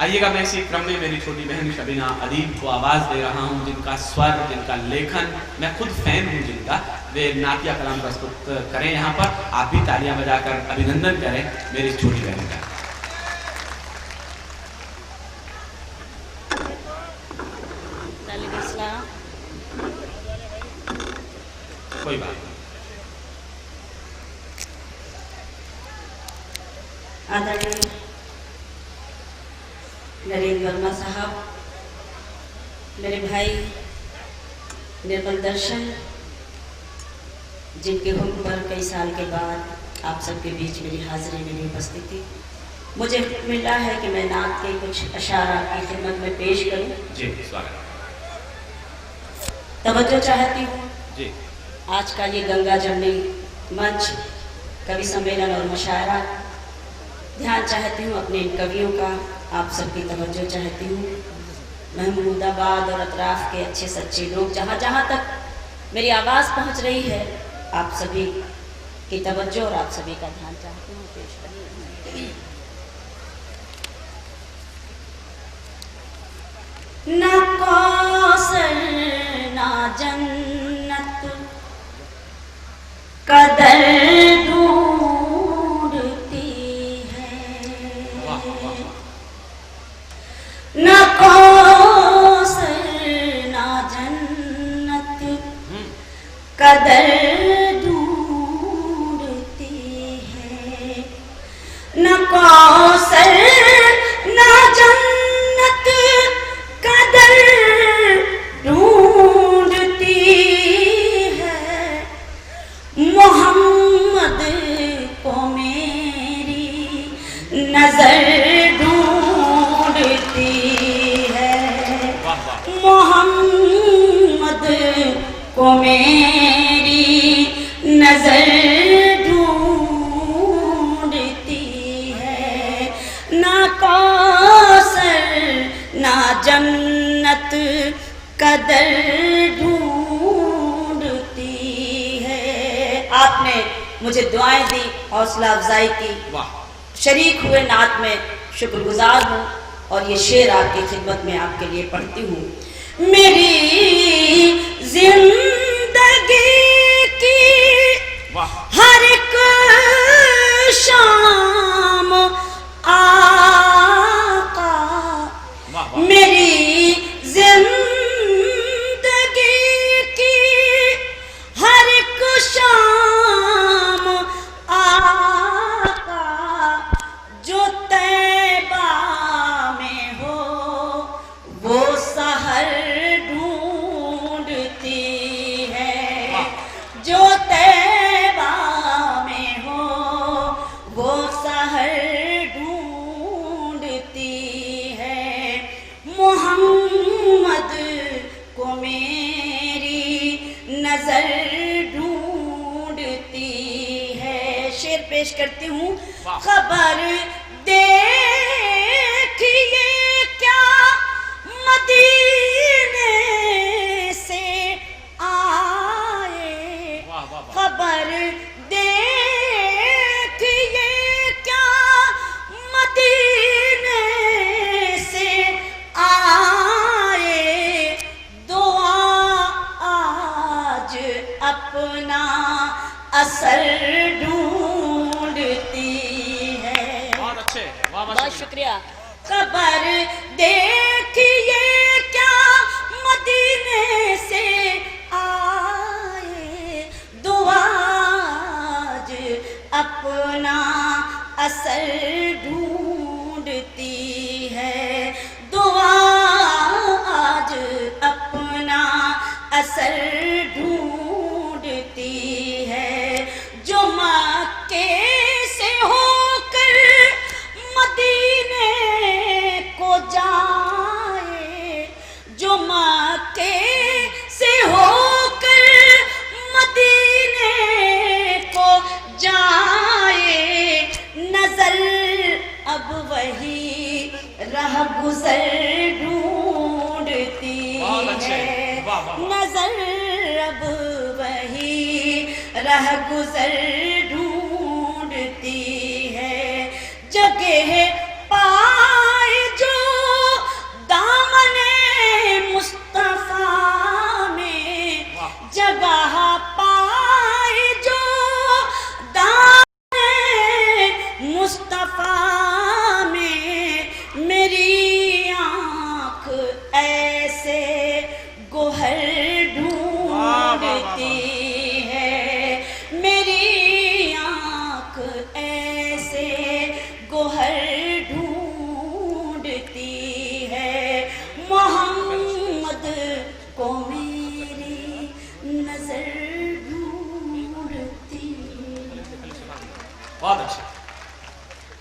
आइएगा, मैं इसी क्रम में मेरी छोटी बहन शबीना अदीब को आवाज़ दे रहा हूँ, जिनका स्वर, जिनका लेखन, मैं खुद फैन हूँ जिनका, वे नातिया कलाम प्रस्तुत करें यहाँ पर। आप भी तालियां बजाकर अभिनंदन करें मेरी छोटी बहन का। कोई बात नहीं। आदरणीय नरेंद्र वर्मा साहब, मेरे भाई निर्मल दर्शन, जिनके हुक्म पर कई साल के बाद आप सबके बीच मेरी हाजिरी, मेरी उपस्थिति, मुझे मिला है कि मैं नात के कुछ अशारा की खिदमत में पेश करूं। जी, स्वागत। तवज्जो चाहती हूँ जी। आज का ये गंगा जमनी मंच, कवि सम्मेलन और मुशायरा, ध्यान चाहती हूँ अपने इन कवियों का, आप सबकी तवज्जो चाहती हूँ। महमूदाबाद और अतराफ़ के अच्छे सच्चे लोग, जहाँ जहाँ तक मेरी आवाज़ पहुँच रही है, आप सभी की तवज्जो और आप सभी का ध्यान चाहती हूँ। पेश करिए। ना कौसर ना जन्नत कदर ढूंढती है, ना कौसर ना जन्नत कदर ढूंढती है, ना कौसर ना जन्नत कदर ढूंढती है, मोहम्मद को मेरी नजर ढूंढती है, मोहम्मद को मेरी नजर ढूंढती है, ना कौसर ना जन्नत कदर ढूंढती है। आपने मुझे दुआएं दी, हौसला अफजाई की, शरीक हुए नात में, शुक्रगुजार हूँ। और ये शेर आपकी खिदमत में आपके लिए पढ़ती हूँ। मेरी जिंदगी की हर एक शाम आका, मेरी जिंदगी की हर एक शाम आका, जो तैबा में हो वो सहर ढूंढती है, जो तैबा में हो वो सहर ढूंढती है, मोहम्मद को मेरी नजर ढूंढती है। शेर पेश करती हूँ। खबर देखिए क्या मदीने से आए, खबर देखिए क्या मदीने से आए, दुआ आज अपना असर ढूंढती है। बहुत अच्छे, बहुत शुक्रिया। खबर देखिए क्या मदीने से आए, दुआ आज अपना असर ढूंढती है, दुआ आज अपना असर ढूंढती है, जो मक्के से होकर मदीने को जाए, जो मक्के से होकर मदीने को जाए, नजर अब वही राह गुजर ढूंढती है, नजर अब वही राह गुजर ढूंढती है, जगह पाए जो ढूंढती है, मेरी आँख ऐसे गोहर ढूंढती है, मोहम्मद को मेरी नजर ढूंढती। बहुत अच्छा।